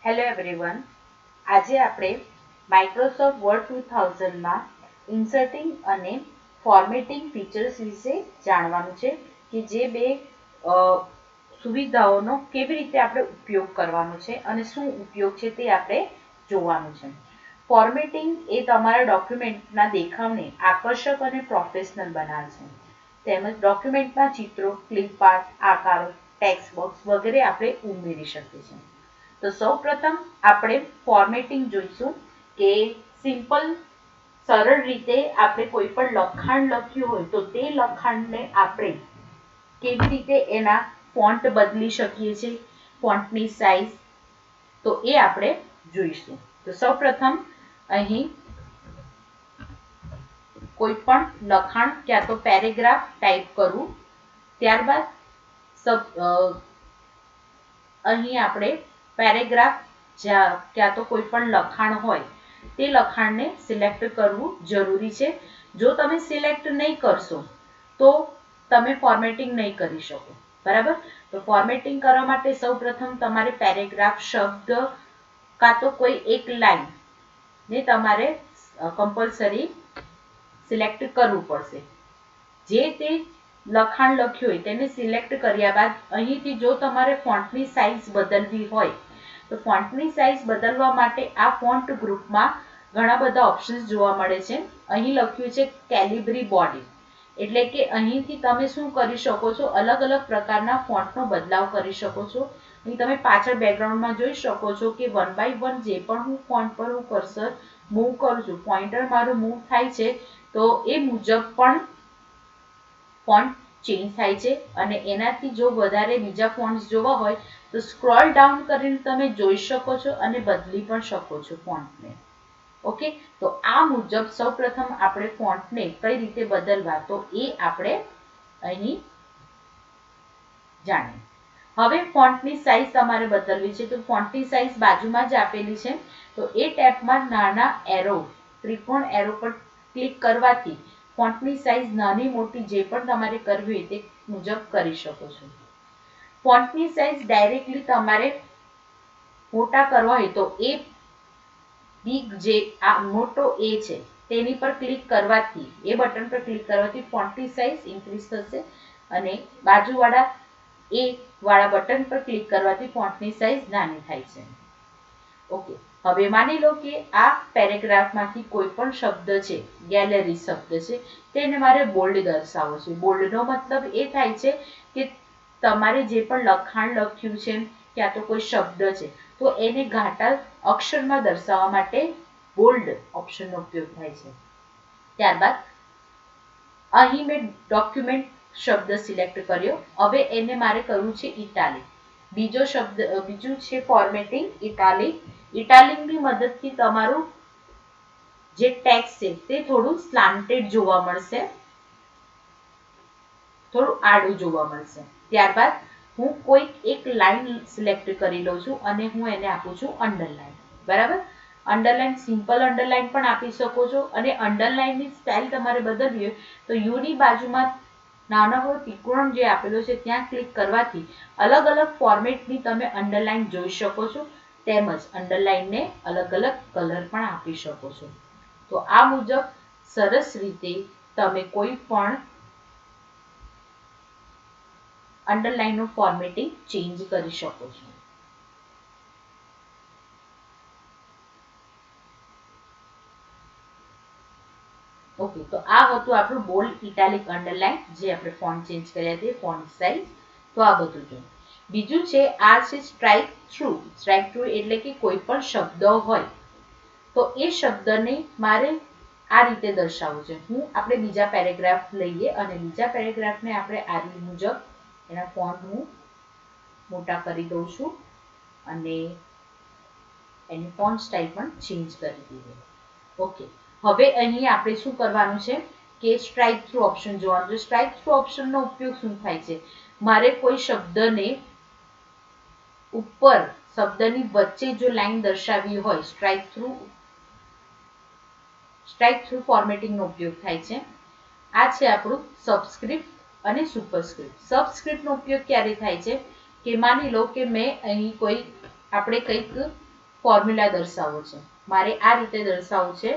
Hello everyone. આજે આપણે Microsoft word 2000માં ઇન્સર્ટિંગ અને ફોર્મેટિંગ ફીચર્સ વિશે જાણવાનું છે કે જે બે અ, સુવિધાઓનો કેવી રીતે આપણે ઉપયોગ કરવાનો છે અને શું ઉપયોગ છે તે આપણે જોવાનું છે. ફોર્મેટિંગ એ તમારા ડોક્યુમેન્ટના દેખાવને આકર્ષક અને પ્રોફેશનલ બનાવે છે. તેમજ ડોક્યુમેન્ટમાં ચિત્રો, ક્લિપ આર્ટ, આકારો, ટેક્સ્ટ બોક્સ વગેરે આપણે ઉમેરી શકીએ છીએ. તો સૌપ્રથમ આપણે ફોર્મેટિંગ જોઈશું કે સિમ્પલ સરળ રીતે આપણે કોઈ પણ લખાણ લખ્યું હોય તો તે લખાણને આપણે કેવી રીતે એના ફોન્ટ બદલી શકીએ છીએ, ફોન્ટની સાઇઝ, તો એ આપણે જોઈશું. તો સૌપ્રથમ અહીં કોઈ પણ લખાણ ક્યાં તો પેરેગ્રાફ ટાઈપ કરવું, ત્યારબાદ અહીં આપણે પેરેગ્રાફ ક્યાં તો કોઈ પણ લખાણ હોય તે લખાણને સિલેક્ટ કરવું જરૂરી છે. જો તમે સિલેક્ટ નહીં કરશો તો તમે ફોર્મેટિંગ નહીં કરી શકો. બરાબર. તો ફોર્મેટિંગ કરવા માટે સૌપ્રથમ તમારે પેરેગ્રાફ શબ્દ કાં તો કોઈ એક લાઈન ને તમારે કમ્પલસરી સિલેક્ટ કરવું પડશે. જે તે લખાણ લખ્યું હોય તેને સિલેક્ટ કર્યા બાદ અહીંથી જો તમારે ફોન્ટની સાઇઝ બદલવી હોય તો ફોન્ટની સાઇઝ બદલવા માટે આ ફોન્ટ ગ્રુપમાં ઘણા બધા ઓપ્શન્સ જોવા મળે છે. અહીં લખ્યું છે કેલિબ્રી બોડી, એટલે કે અહીંથી તમે શું કરી શકો છો, અલગ અલગ પ્રકારના ફોન્ટનો બદલાવ કરી શકો છો. અહીં તમે પાછળ બેકગ્રાઉન્ડમાં જોઈ શકો છો કે 1 બાય 1 જે પણ હું ફોન્ટ પર હું કર્સર મૂવ કરું છું, પોઇન્ટર મારું મૂવ થાય છે તો એ મુજબ પણ ફોન્ટ ચેન્જ થાય છે. અને એનાથી જો વધારે બીજા ફોન્ટ્સ જોવા હોય તો સ્ક્રોલ ડાઉન કરીને તમે જોઈ શકો છો અને બદલી પણ શકો છો ફોન્ટને. ઓકે. તો આ મુજબ સૌપ્રથમ આપણે ફોન્ટને કઈ રીતે બદલવા તો એ આપણે અહીં જાણીએ. હવે ફોન્ટની સાઇઝ તમારે બદલવી છે તો ફોન્ટની સાઇઝ બાજુમાં જ આપેલી છે. તો એ ટેબમાં નાના એરો, ત્રિકોણ એરો પર ક્લિક કરવાથી ફોન્ટની સાઇઝ નાની મોટી જે પણ તમારે કરવી હોય તે મુજબ કરી શકો છો. ફોન્ટની સાઇઝ ડાયરેક્ટલી તમારે મોટા કરવા હોય તો એ બિગ જે આ મોટો એ છે તેની પર ક્લિક કરવાથી, એ બટન પર ક્લિક કરવાથી ફોન્ટની સાઇઝ ઇન્ક્રીઝ થશે અને બાજુવાળા એ વાળા બટન પર ક્લિક કરવાથી ફોન્ટની સાઇઝ નાની થાય છે. ઓકે. હવે માની લો કે આ પેરેગ્રાફમાંથી કોઈ પણ શબ્દ છે, ગેલેરી શબ્દ છે, તેને મારે બોલ્ડ દર્શાવવો છે. બોલ્ડનો મતલબ એ થાય છે કે તમારે જે પણ લખાણ લખ્યું છે ક્યાં તો કોઈ શબ્દ છે તો એને ઘાટા અક્ષરમાં દર્શાવવા માટે બોલ્ડ ઓપ્શનનો ઉપયોગ થાય છે. ત્યારબાદ અહીં મેં ડોક્યુમેન્ટ શબ્દ સિલેક્ટ કર્યો. હવે એને મારે કરવું છે ઇટાલિક. બીજું છે ફોર્મેટિંગ ઇટાલિક. ઇટાલિકની મદદથી તમારું જે ટેક્સ્ટ છે તે થોડું સ્લાન્ટેડ જોવા મળશે, થોડું આડું જોવા મળશે. ત્યારબાદ હું કોઈ એક લાઈન સિલેક્ટ કરી લઉં છું અને હું એને આપું છું અંડરલાઈન. બરાબર. અંડરલાઈન સિમ્પલ અંડરલાઈન પણ આપી શકો છો અને અંડરલાઈનની સ્ટાઇલ તમારે બદલવી હોય તો યુની બાજુમાં નાનકડો ત્રિકોણ જે આપેલો છે ત્યાં ક્લિક કરવાથી અલગ અલગ ફોર્મેટની તમે અંડરલાઈન જોઈ શકો છો. તેમજ અંડરલાઈનને અલગ અલગ કલર પણ આપી શકો છો. તો આ મુજબ સરસ રીતે તમે કોઈ પણ અંડરલાઈનનું ફોર્મેટિંગ ચેન્જ કરી શકો છો. ઓકે. તો આ હતું આપણું બોલ્ડ, ઇટાલિક, અંડરલાઈન જે આપણે ફોન્ટ ચેન્જ કર્યા તે ફોન્ટ સાઇઝ. તો આ બધું જો. બીજું છે આ છે સ્ટ્રાઇક થ્રુ. સ્ટ્રાઇક થ્રુ એટલે કે કોઈ પણ શબ્દ હોય તો એ શબ્દને મારે આ રીતે દર્શાવવું છે. આપણે બીજા પેરેગ્રાફ લઈએ અને બીજા પેરેગ્રાફને આપણે આ મુજબ એના ફોન્ટ હું મોટા કરી દઉં છું અને એની ફોન્ટ સ્ટાઇલ પણ ચેન્જ કરી દીધી. ઓકે. હવે અહીં આપણે શું કરવાનું છે કે સ્ટ્રાઇક થ્રુ ઓપ્શન જોવાનું છે. સ્ટ્રાઇક થ્રુ ઓપ્શનનો ઉપયોગ શું થાય છે, મારે કોઈ શબ્દને ઉપર શબ્દની વચ્ચે જો લાઈન દર્શાવવી હોય, સ્ટ્રાઇક થ્રુ ફોર્મેટિંગનો ઉપયોગ થાય છે. આ છે આપણું સબસ્ક્રિપ્ટ અને સુપરસ્ક્રિપ્ટ. સબસ્ક્રિપ્ટનો ઉપયોગ ક્યારે થાય છે કે માની લો કે મેં અહીં આપણે કંઈક ફોર્મ્યુલા દર્શાવવો છે. મારે આ રીતે દર્શાવવું છે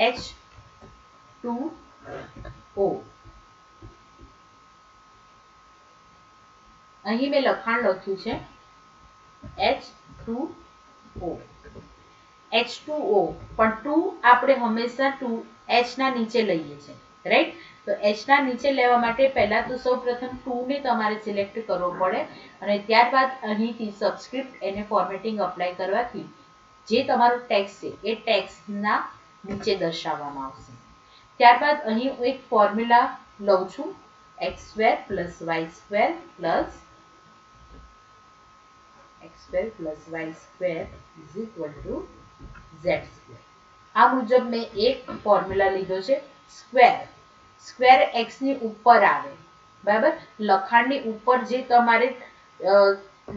H2O. અહીં મેં લખાણ લખ્યું છે H2O. H2O પણ 2 આપણે હંમેશા 2 H ના નીચે લઈએ છીએ, રાઈટ? તો H ના નીચે લેવા માટે પહેલા તો સૌપ્રથમ 2 ને તમારે સિલેક્ટ કરવો પડે અને ત્યારબાદ અહીંથી સબસ્ક્રિપ્ટ એને ફોર્મેટિંગ અપ્લાય કરવાથી જે તમારું ટેક્સ્ટ છે એ ટેક્સ્ટના નીચે દર્શાવવામાં આવશે. ત્યારબાદ અહીં હું એક ફોર્મ્યુલા લઉં છું x² + y² z². આ મુજબ મેં એક ફોર્મ્યુલા લીધો છે. સ્ક્વેર x ની ઉપર આવે, બરાબર? લખાણની ઉપર જે તમારે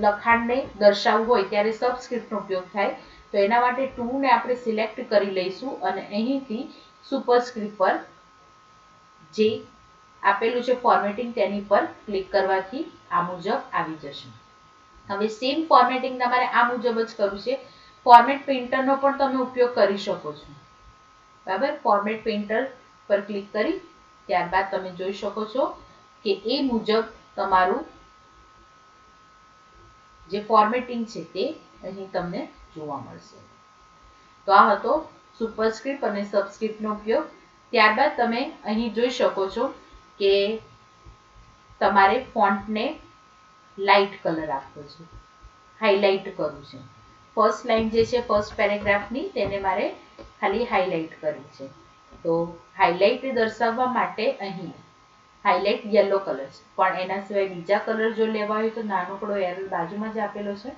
લખાણને દર્શાવવું હોય ત્યારે સબસ્ક્રિપ્ટનો ઉપયોગ થાય. તો એના માટે 2 ને આપણે સિલેક્ટ કરી લઈશું અને અહીંથી સુપરસ્ક્રિપ્ટ પર જે આપેલું છે ફોર્મેટિંગ તેની પર ક્લિક કરવાથી આ મુજબ આવી જશે. હવે સેમ ફોર્મેટિંગ તમારે આ મુજબ જ કરવું છે. ફોર્મેટ પેઇન્ટરનો પણ તમે ઉપયોગ કરી શકો છો, બરાબર? ફોર્મેટ પેઇન્ટર પર ક્લિક કરી ત્યારબાદ તમે જોઈ શકો છો કે એ મુજબ તમારું જે ફોર્મેટિંગ છે તે અહીં તમને જોવા મળશે. તો આ હતો સુપરસ્ક્રિપ્ટ અને સબસ્ક્રિપ્ટનો ઉપયોગ. ત્યારબાદ તમે અહીં જોઈ શકો છો કે તમારે ફોન્ટને લાઇટ કલર આપવો છે, હાઇલાઇટ કરવું છે. ફર્સ્ટ લાઇન જે છે ફર્સ્ટ પેરેગ્રાફની તેને મારે ખાલી હાઇલાઇટ કરવી છે. તો હાઇલાઇટ દર્શાવવા માટે અહીં હાઇલાઇટ યલો કલર છે, પણ એના સિવાય બીજા કલર જો લેવા હોય તો નાનકડો એરો બાજુમાં જ આપેલો છે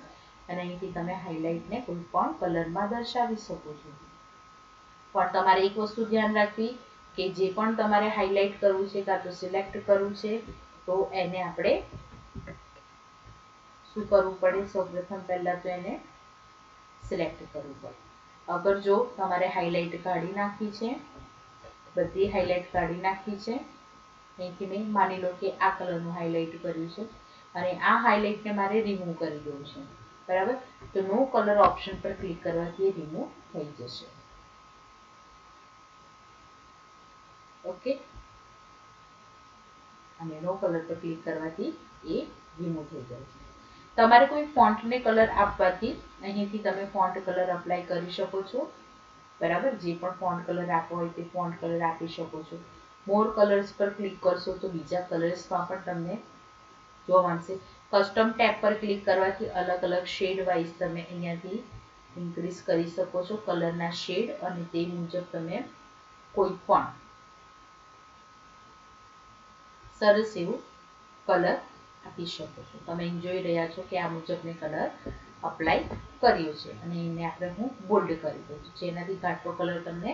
અને અહીંથી તમે હાઇલાઇટને કોઈ પણ કલરમાં દર્શાવી શકો છો. પણ તમારે એક વસ્તુ ધ્યાન રાખવી કે જે પણ તમારે હાઇલાઇટ કરવું છે કાં તો સિલેક્ટ કરવું છે તો એને આપણે શું કરવું પડે? સૌપ્રથમ પહેલા તો એને સિલેક્ટ કરવું પડે. અગર જો તમારે હાઇલાઇટ કાઢી નાખવી છે, બધી હાઇલાઇટ કાઢી નાખવી છે, અહીંથી મેં માની લો કે આ કલરનું હાઇલાઇટ કર્યું છે અને આ હાઇલાઇટને મારે રિમૂવ કરી દેવું છે, બરાબર? તો નો કલર ઓપ્શન પર ક્લિક કરવાથી એ રિમૂવ થઈ જશે. ઓકે, અને નો કલર પર ક્લિક કરવાથી એ રિમૂવ થઈ જાય છે. તમારે કોઈ ફોન્ટને કલર આપવાથી અહીંથી તમે ફોન્ટ કલર અપ્લાય કરી શકો છો, બરાબર? જે પણ ફોન્ટ કલર આપવો હોય તે ફોન્ટ કલર આપી શકો છો. મોર કલર્સ પર ક્લિક કરશો તો બીજા કલર્સમાં પણ તમને જોવા મળશે. કસ્ટમ ટેબ પર ક્લિક કરવાથી અલગ અલગ શેડ વાઇઝ તમે અહીંયાથી ઇન્ક્રીઝ કરી શકો છો કલરના શેડ અને તે મુજબ તમે કોઈ પણ સરસ એવું કલર આપી શકો છો. તમે જોઈ રહ્યા છો કે આ મુજબ મેં કલર અપ્લાય કર્યો છે અને એને આપણે હું બોલ્ડ કરી દઉં છું જેનાથી ઘાટો કલર તમને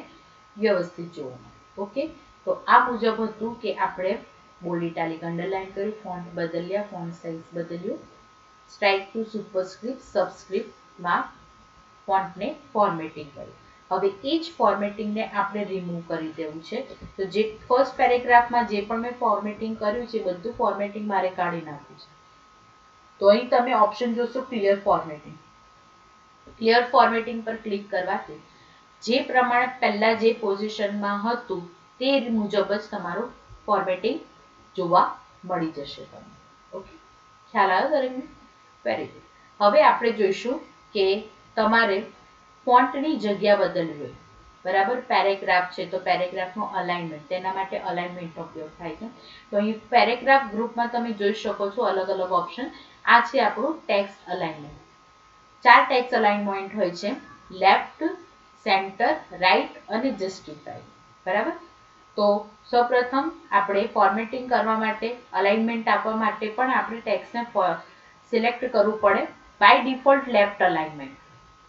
વ્યવસ્થિત જોવા મળે. ઓકે, તો આ મુજબ હતું કે આપણે બોલ્ડ ઇટાલિક અંડરલાઇન કર્યું, ફોન્ટ બદલ્યા, ફોન્ટ સાઇઝ બદલ્યું, સ્ટ્રાઇક ટુ સુપરસ્ક્રિપ્ટ સબસ્ક્રિપ્ટમાં ફોન્ટને ફોર્મેટિંગ કર્યું. હવે એ જ ફોર્મેટિંગને આપણે રિમૂવ કરી દેવું છે. તો જે ફર્સ્ટ પેરેગ્રાફમાં જે પણ મેં ફોર્મેટિંગ કર્યું છે બધું ફોર્મેટિંગ મારે કાઢી નાખવું છે. તો અહીં તમે ઓપ્શન જોશો ક્લિયર ફોર્મેટિંગ. ક્લિયર ફોર્મેટિંગ પર ક્લિક કરવાથી જે પ્રમાણે પહેલા જે પોઝિશનમાં હતું તે મુજબ જ તમારું ફોર્મેટિંગ જોવા મળી જશે તમને. ઓકે, ખ્યાલ આવ્યો દરેકને? Very good. હવે આપણે જોઈશું કે તમારે ફોન્ટની જગ્યા બદલવી હોય, બરાબર? પેરેગ્રાફ છે તો પેરેગ્રાફનો અલાઇનમેન્ટ, તેના માટે અલાઇનમેન્ટનો ઉપયોગ થાય છે. તો અહીં પેરેગ્રાફ ગ્રુપમાં તમે જોઈ શકો છો અલગ અલગ ઓપ્શન. આ છે આપણું ટેક્સ્ટ અલાઇનમેન્ટ. 4 ટેક્સ્ટ અલાઇનમેન્ટ હોય છે: લેફ્ટ, સેન્ટર, રાઈટ અને જસ્ટિફાઈ, બરાબર? તો સૌપ્રથમ આપણે ફોર્મેટિંગ કરવા માટે, અલાઇનમેન્ટ આપવા માટે પણ આપણે ટેક્સ્ટને સિલેક્ટ કરવું પડે. By default left alignment.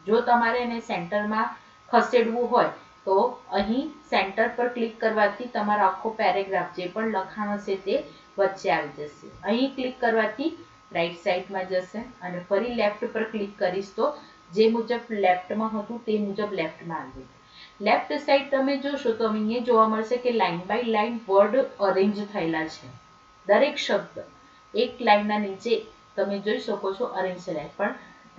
જો તમારે એને સેન્ટરમાં ખસેડવું હોય તો અહીં સેન્ટર પર ક્લિક કરવાથી તમારો આખો પેરેગ્રાફ જે પણ લખાણ હશે તે વચ્ચે આવી જશે. અહીં ક્લિક કરવાથી રાઈટ સાઈડમાં જશે અને ફરી લેફ્ટ પર ક્લિક કરીશ તો જે મુજબ લેફ્ટમાં હતું તે મુજબ લેફ્ટમાં આવી જશે. લેફ્ટ સાઈડ તમે જોશો તો અહીંયા જોવા મળશે કે line by line word arrange થયેલા છે. દરેક શબ્દ એક લાઈનના નીચે તમે જોઈ શકો છો અરેન્જ થયેલા, પણ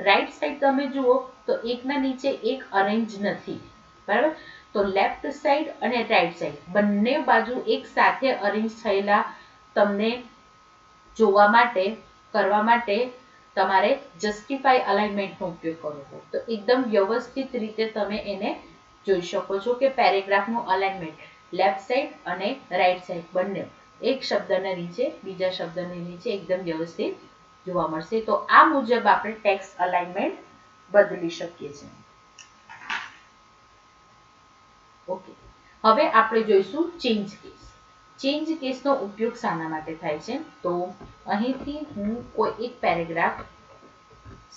રાઈટ સાઈડ તમે જુઓ તો એકના નીચે એક અરેન્જ નથી, બરાબર. તો લેફ્ટ સાઈડ અને રાઈટ સાઈડ બંને બાજુ એક સાથે અરેન્જ થયેલા તમને જોવા માટે કરવા માટે તમારે જસ્ટિફાઈ અલાઇનમેન્ટનો ઉપયોગ કરવો. તો એકદમ વ્યવસ્થિત રીતે તમે એને જોઈ શકો છો કે પેરેગ્રાફનું અલાઇનમેન્ટ લેફ્ટ સાઈડ અને રાઈટ સાઈડ બંને એક શબ્દના નીચે બીજા શબ્દની નીચે એકદમ વ્યવસ્થિત જોવા મળશે. તો આ મુજબ આપણે ટેક્સ્ટ અલાઇનમેન્ટ બદલી શકીએ છીએ. ઓકે, હવે આપણે જોઈશું ચેન્જ કેસ. ચેન્જ કેસનો ઉપયોગ શાના માટે થાય છે? તો અહીંથી હું કોઈ એક પેરેગ્રાફ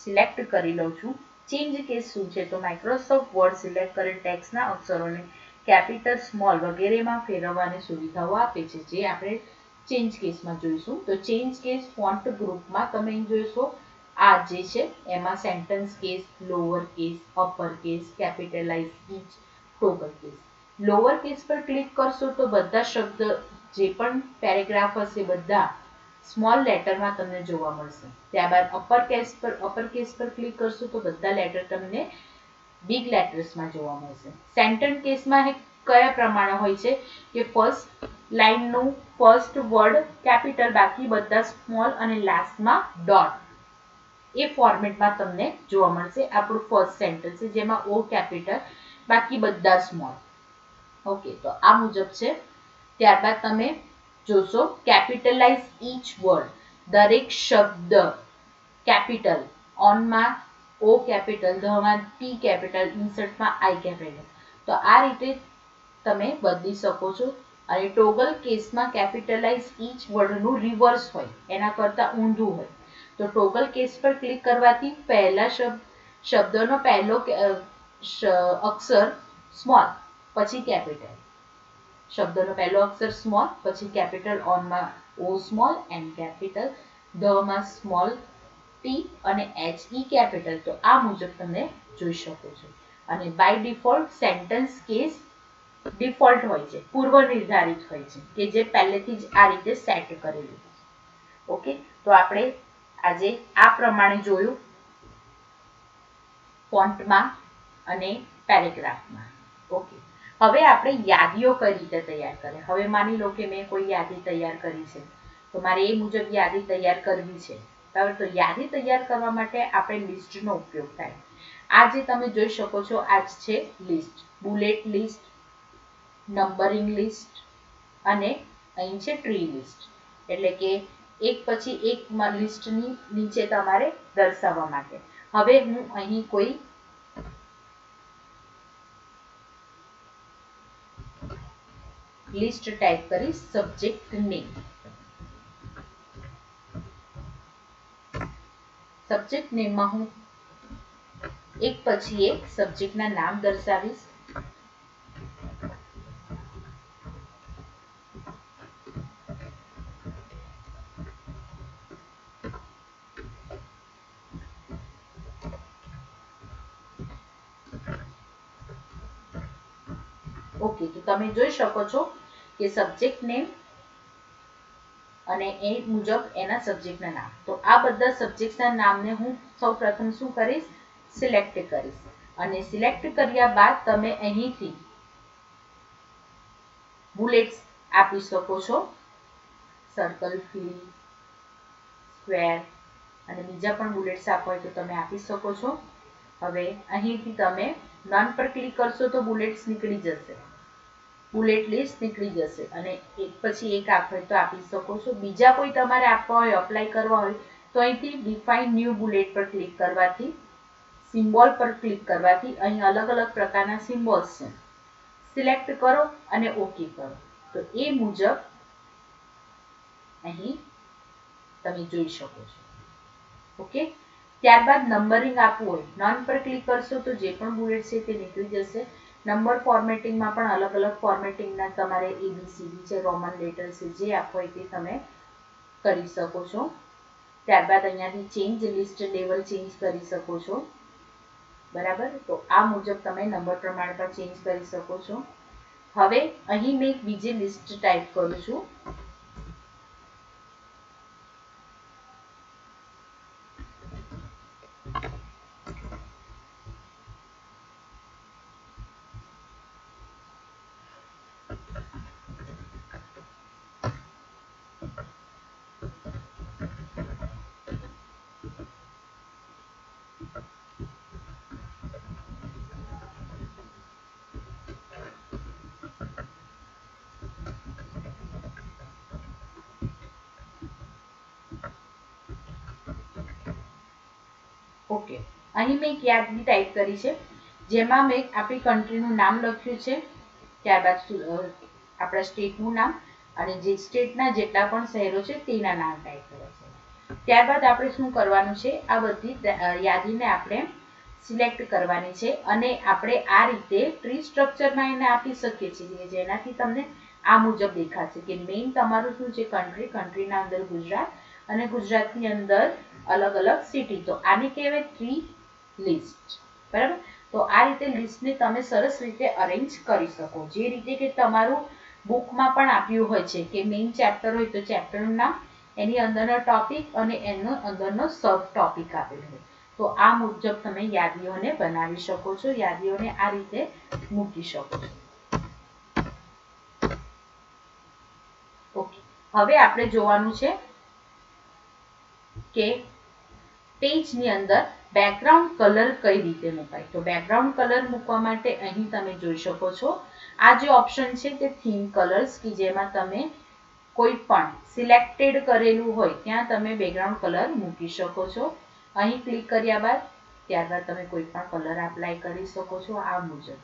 સિલેક્ટ કરી લઉં છું. ચેન્જ કેસ શું છે? તો માઇક્રોસોફ્ટ વર્ડ સિલેક્ટ કરેલ ટેક્સ્ટના અક્ષરોને કેપિટલ, સ્મોલ વગેરેમાં ફેરવવાની સુવિધાઓ આપે છે, જે આપણે ચેન્જ કેસમાં જોઈશું. તો ચેન્જ કેસ ફોન્ટ ગ્રુપમાં તમે અહીં જોઈશો આ જે છે એમાં sentence case, lower case, upper case, capitalize each, toggle case. Lower case પર ક્લિક કરશો તો બધા શબ્દ જે પણ પેરેગ્રાફ હશે બધા સ્મોલ લેટરમાં તમને જોવા મળશે. ત્યારબાદ અપર કેસ પર ક્લિક કરશો તો બધા લેટર તમને બિગ લેટર્સમાં જોવા મળશે. સેન્ટેન્સ કેસમાં કયા પ્રમાણે હોય છે કે ફર્સ્ટ લાઇનનું ફર્સ્ટ વર્ડ કેપિટલ, બાકી બધા સ્મોલ અને લાસ્ટમાં ડોટ, એ ફોર્મેટમાં તમને જોવા મળશે. આપણું ફર્સ્ટ સેન્ટેન્સ છે જેમાં ઓ કેપિટલ, બાકી બધા સ્મોલ. ઓકે, તો આ મુજબ છે. ત્યારબાદ તમે જોશો કેપિટલાઇઝ ઈચ વર્ડ, દરેક શબ્દ કેપિટલ, ઓનમાં ઓ કેપિટલ, ધમાં ટી કેપિટલ, ઇન્સર્ટમાં આઈ કેપિટલ. તો આ રીતે તમે બદલી શકો છો. અને ટોગલ કેસમાં કેપિટલાઇઝ ઈચ વર્ડનું રિવર્સ હોય, એના કરતાં ઊંધું હોય. તો ટોગલ કેસ પર ક્લિક કરવાથી પહેલા શબ્દનો પહેલો અક્ષર સ્મોલ પછી કેપિટલ, શબ્દનો પહેલો અક્ષર સ્મોલ પછી કેપિટલ, ઓનમાં ઓ સ્મોલ એન કેપિટલ, ધમાં સ્મોલ ટી અને એચ ઈ કેપિટલ. તો આ મુજબ તમે જોઈ શકો છો. અને by default sentence case default હોય છે, પૂર્વ નિર્ધારિત હોય છે, કે જે પહેલેથી જ આ રીતે સેટ કરેલું. ઓકે, તો આપણે આજે આ પ્રમાણે જોયું ફોન્ટમાં અને પેરેગ્રાફમાં. ઓકે, હવે આપણે યાદીઓ કઈ રીતે તૈયાર કરે. હવે માની લો કે મેં કોઈ યાદી તૈયાર કરી છે, તો મારે એ મુજબ યાદી તૈયાર કરવી છે, બરાબર. તો યાદી તૈયાર કરવા માટે આપણે લિસ્ટનો ઉપયોગ થાય. આ જે તમે જોઈ શકો છો આ છે list, bullet list, numbering list અને અહીં છે ટ્રી લિસ્ટ. એટલે કે એક પછી એક લિસ્ટની નીચે તમારે દર્શાવવા માટે. હવે હું અહીં કોઈ લિસ્ટ ટાઈપ કરીશ, સબ્જેક્ટ નેમ. સબ્જેક્ટ નેમમાં હું એક પછી એક સબ્જેક્ટના નામ દર્શાવીશ. ઓકે, તો તમે જોઈ શકો છો કે સબ્જેક્ટ નેમ અને એ મુજબ એના સબ્જેક્ટના નામ. તો આ બધા સબ્જેક્ટના નામને હું સૌપ્રથમ શું કરીશ, સિલેક્ટ કરીશ. અને સિલેક્ટ કર્યા બાદ તમે અહીંથી બુલેટ્સ આપી શકો છો, સર્કલ, ફિલ, સ્ક્વેર અને બીજા પણ બુલેટ્સ આપવા હોય તો તમે આપી શકો છો. હવે અહીંથી તમે નન પર ક્લિક કરશો તો બુલેટ્સ નીકળી જશે, બુલેટ લિસ્ટ નીકળી જશે. અને એક પછી એક આપો તો આપી શકો છો. બીજા કોઈ તમારે આપવા હોય, અપ્લાય કરવા હોય તો અહીંથી ડિફાઇન ન્યૂ બુલેટ પર ક્લિક કરવાથી, સિમ્બોલ પર ક્લિક કરવાથી અહીં અલગ અલગ પ્રકારના સિમ્બોલ્સ છે, સિલેક્ટ કરો અને ઓકે કરો. તો એ મુજબ અહીં તમે જોઈ શકો છો. ઓકે, ત્યારબાદ નંબરિંગ આપવું હોય, નન પર ક્લિક કરશો તો જે પણ બુલેટ છે તે નીકળી જશે. નંબર ફોર્મેટિંગમાં પણ અલગ અલગ ફોર્મેટિંગના તમારે એબીસીડી છે, રોમન લેટર છે, જે આપવો હોય તે તમે કરી શકો છો. ત્યારબાદ અહીંયાથી ચેન્જ લિસ્ટ લેવલ ચેન્જ કરી શકો છો, બરાબર. તો આ મુજબ તમે નંબર પ્રમાણે પણ ચેન્જ કરી શકો છો. હવે અહીં મેં એક બીજી લિસ્ટ ટાઈપ કરું છું. ઓકે, અહીં મેં એક યાદી ટાઈપ કરી છે જેમાં મેં આપણી કન્ટ્રીનું નામ લખ્યું છે, ત્યારબાદ આપણા સ્ટેટનું નામ અને જે સ્ટેટના જેટલા પણ શહેરો છે તેના નામ ટાઈપ કર્યા છે. ત્યારબાદ આપણે શું કરવાનું છે, આ બધી યાદીને આપણે સિલેક્ટ કરવાની છે અને આપણે આ રીતે ટ્રી સ્ટ્રક્ચરમાં એને આપી શકીએ છીએ જેનાથી તમને આ મુજબ દેખાશે કે મેઇન તમારું શું છે કન્ટ્રીના અંદર ગુજરાત અને ગુજરાતની અંદર અલગ અલગ સિટી. તો આને કહેવાય ટ્રી લિસ્ટ, બરાબર. તો આ રીતે લિસ્ટને તમે સરસ રીતે અરેન્જ કરી શકો, જે રીતે કે તમારું બુકમાં પણ આપ્યું હોય છે કે મેઇન ચેપ્ટર હોય તો ચેપ્ટરનું નામ, એની અંદરનો ટોપિક અને એનો અંદરનો સબ ટોપિક આપેલો હોય. તો આ મુજબ તમે યાદીઓને બનાવી શકો છો, યાદીઓને આ રીતે મૂકી શકો છો. ઓકે, હવે આપણે જોવાનું છે કે પેજની અંદર બેકગ્રાઉન્ડ કલર કઈ રીતે મુકાય. તો બેકગ્રાઉન્ડ કલર મૂકવા માટે અહીં તમે જોઈ શકો છો આ જે ઓપ્શન છે તે થીમ કલર્સ, કે જેમાં તમે કોઈ પણ સિલેક્ટેડ કરેલું હોય ત્યાં તમે બેકગ્રાઉન્ડ કલર મૂકી શકો છો. અહીં ક્લિક કર્યા બાદ ત્યારબાદ તમે કોઈ પણ કલર એપ્લાય કરી શકો છો આ મુજબ.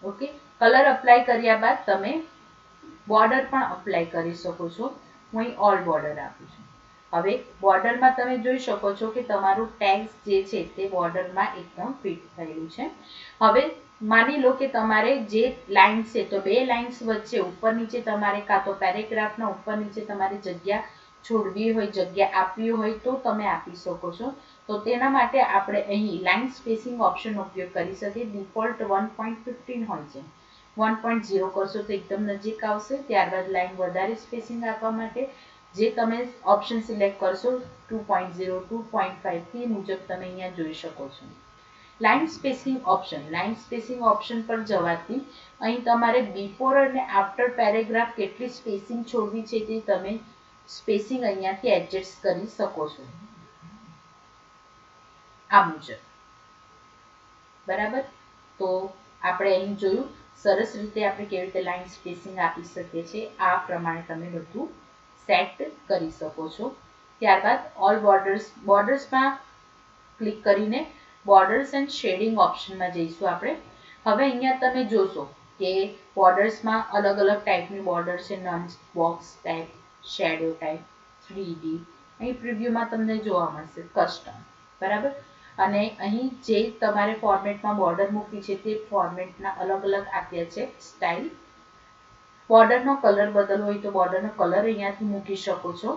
ઓકે, કલર અપ્લાય કર્યા બાદ તમે બોર્ડર પણ અપ્લાય કરી શકો છો. હું અહીં ઓલ બોર્ડર આપું છું. હવે બોર્ડરમાં તમે જોઈ શકો છો કે તમારું ટેક્સ્ટ જે છે તે બોર્ડરમાં એકદમ ફિટ થયેલું છે. હવે માની લો કે તમારે જે લાઇન છે તો બે લાઇન્સ વચ્ચે ઉપર નીચે તમારે કાં તો પેરેગ્રાફના ઉપર નીચે તમારે જગ્યા છોડવી હોય, જગ્યા આપવી હોય તો તમે આપી શકો છો. તો તેના માટે આપણે અહીં લાઇન સ્પેસિંગ ઓપ્શનનો ઉપયોગ કરી શકીએ. ડિફોલ્ટ 1.15 હોય છે, 1.0 કરશો તો એકદમ નજીક આવશે. ત્યારબાદ લાઈન વધારે સ્પેસિંગ આપવા માટે જે તમે ઓપ્શન સિલેક્ટ કરશો 2.0, 2.5 તે મુજબ તમે અહીંયા જોઈ શકો છો. Line spacing option, line spacing option પર જવાથી અહીં તમારે બિફોર અને આફ્ટર પેરેગ્રાફ કેટલી સ્પેસિંગ છોડવી છે તે તમે સ્પેસિંગ અહીંયાથી એડજસ્ટ કરી શકો છો આ મુજબ, બરાબર. તો આપણે અહીં જોયું સરસ રીતે આપણે કેવી રીતે લાઇન સ્પેસિંગ આપી શકીએ છીએ. આ પ્રમાણે તમે બધું સેટ કરી શકો છો. ત્યારબાદ ઓલ બોર્ડર્સમાં ક્લિક કરીને બોર્ડર્સ એન્ડ શેડિંગ ઓપ્શનમાં જઈશું આપણે. હવે અહીંયા તમે જોશો કે બોર્ડર્સમાં અલગ અલગ ટાઈપની બોર્ડર છે, none, box type, shadow type, 3D. અહીં પ્રિવ્યુમાં તમને જોવા મળશે કસ્ટમ, બરાબર. અને અહીં જે તમારે ફોર્મેટમાં બોર્ડર મૂકી છે તે ફોર્મેટના અલગ અલગ આપ્યા છે સ્ટાઇલ. બોર્ડરનો કલર બદલવો હોય તો બોર્ડરનો કલર અહીંયાથી મૂકી શકો છો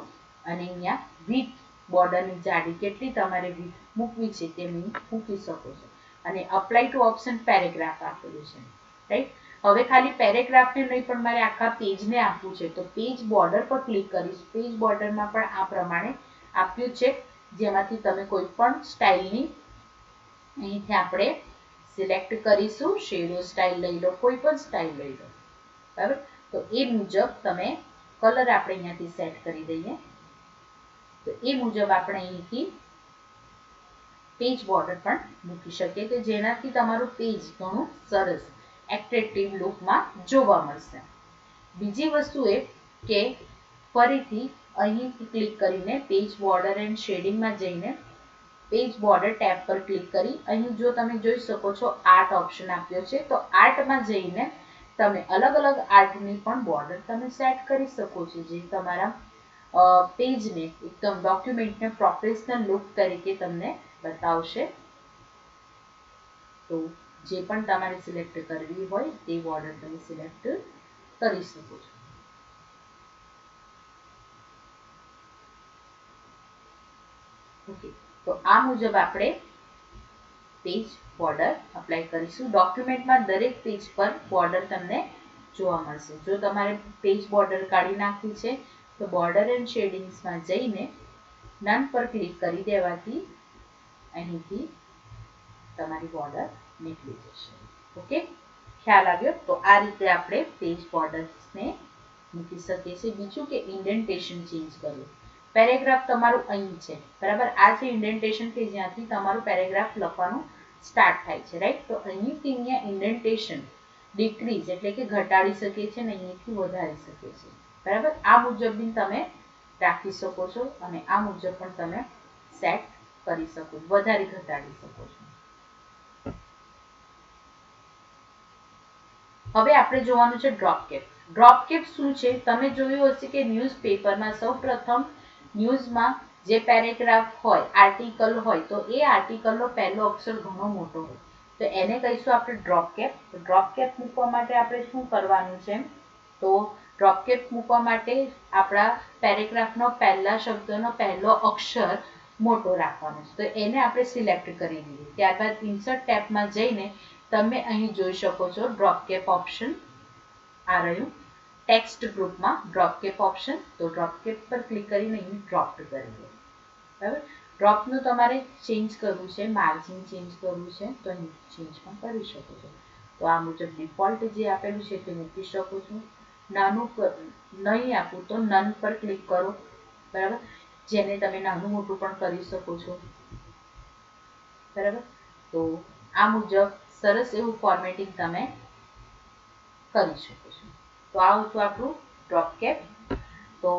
અને અહીંયા વિડ્થ, બોર્ડરની જાડી કેટલી તમારે વિડ્થ મૂકવી છે તે મૂકી શકો છો. અને અપ્લાય ટુ ઓપ્શન પેરેગ્રાફ આપેલું છે, રાઈટ. હવે ખાલી પેરેગ્રાફને નહીં પણ મારે આખા પેજને આપવું છે તો પેજ બોર્ડર પર ક્લિક કરીશ. પેજ બોર્ડરમાં પણ આ પ્રમાણે આપ્યું છે જેમાંથી તમે કોઈ પણ સ્ટાઇલની અહીંથી આપણે સિલેક્ટ કરીશું. શેડો સ્ટાઇલ લઈ લો, કોઈ પણ સ્ટાઇલ લઈ લો, બરાબર. તો એ મુજબ તમે કલર આપણે અહીંયાથી સેટ કરી દઈએ. તો એ મુજબ આપણે અહીંથી પેજ બોર્ડર પણ મૂકી શકીએ કે જેનાથી તમારું પેજ ઘણું સરસ એટ્રેક્ટિવ લુકમાં જોવા મળશે. બીજી વસ્તુ એ કે ફરીથી અહીંથી ક્લિક કરીને પેજ બોર્ડર એન્ડ શેડિંગમાં જઈને પેજ બોર્ડર ટેબ પર ક્લિક કરી અહીં જો તમે જોઈ શકો છો આર્ટ ઓપ્શન આપ્યો છે. તો આર્ટમાં જઈને તમે અલગ અલગ આર્ટની પણ બોર્ડર તમે સેટ કરી શકો છો જે તમારા પેજને એકદમ ડોક્યુમેન્ટને પ્રોફેશનલ લુક તરીકે તમને બતાવશે. તો જે પણ તમારે સિલેક્ટ કરવી હોય તે બોર્ડર તમે સિલેક્ટ કરી શકો છો. ઓકે, તો આ મુજબ આપણે પેજ બોર્ડર અપ્લાય કરીશું. ડોક્યુમેન્ટમાં દરેક પેજ પર બોર્ડર તમને જોવા મળશે. જો તમારે પેજ બોર્ડર કાઢી નાખવી છે તો બોર્ડર એન્ડ શેડિંગ્સમાં જઈને નન પર ક્લિક કરી દેવાથી અહીંથી તમારી બોર્ડર નીકળી જશે. ઓકે, ખ્યાલ આવ્યો. તો આ રીતે આપણે પેજ બોર્ડર્સને મૂકી શકીએ છીએ. બીજું કે ઇન્ડેન્ટેશન ચેન્જ કરવું. પેરેગ્રાફ તમારું અહીં છે, બરાબર. આ છે ઇન્ડેન્ટેશન કે જ્યાંથી તમારું પેરેગ્રાફ લખવાનું સ્ટાર્ટ થાય છે, રાઈટ. તો અહીંથી અહીંયા ઇન્ડેન્ટેશન ડિક્રીઝ એટલે કે ઘટાડી શકીએ છીએ અને અહીંથી વધારી શકીએ છીએ, બરાબર. આ મુજબની તમે રાખી શકો છો અને આ મુજબ પણ તમે સેટ કરી શકો, વધારી ઘટાડી શકો છો. હવે આપણે જોવાનું છે ડ્રોપ કેપ. ડ્રોપ કેપ શું છે? તમે જોયું હશે કે ન્યૂઝપેપરમાં સૌપ્રથમ ન્યૂઝમાં જે પેરેગ્રાફ હોય, આર્ટિકલ હોય, તો એ આર્ટિકલનો પહેલો અક્ષર ઘણો મોટો હોય, તો એને કહીશું આપણે ડ્રોપ કેપ. ડ્રોપ કેપ મૂકવા માટે આપણે શું કરવાનું છે? તો ડ્રોપ કેપ મૂકવા માટે આપણા પેરેગ્રાફનો પહેલા શબ્દનો પહેલો અક્ષર મોટો રાખવાનો છે, તો એને આપણે સિલેક્ટ કરી દઈએ. ત્યારબાદ ઇન્સર્ટ ટેબમાં જઈને તમે અહીં જોઈ શકો છો ડ્રોપ કેપ ઓપ્શન આ રહ્યું. ટેક્સ્ટ ગ્રુપમાં ડ્રોપ કેપ ઓપ્શન, તો ડ્રોપ કેપ પર ક્લિક કરીને અહીં ડ્રોપ કરી દો. બરાબર, ડ્રોપનું તમારે ચેન્જ કરવું છે, માર્જિન ચેન્જ કરવું છે, તો અહીં ચેન્જ પણ કરી શકો છો. તો આ મુજબ ડિફોલ્ટ જે આપેલું છે તે મૂકી શકો છો. નાનું નહીં આપવું તો નન પર ક્લિક કરો. બરાબર, જેને તમે નાનું મોટું પણ કરી શકો છો. બરાબર, તો આ મુજબ સરસ એવું ફોર્મેટિંગ તમે કરી શકો છો. તો આ હતું આપણું ડ્રોપ કેપ. તો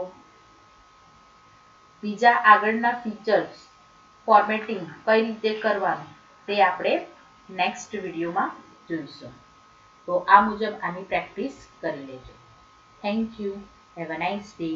બીજા આગળના ફીચર્સ ફોર્મેટિંગ કઈ રીતે કરવાનું તે આપણે નેક્સ્ટ વિડીયોમાં જોઈશું. તો આ મુજબ આની પ્રેક્ટિસ કરી લેજો. Thank you. Have a nice day.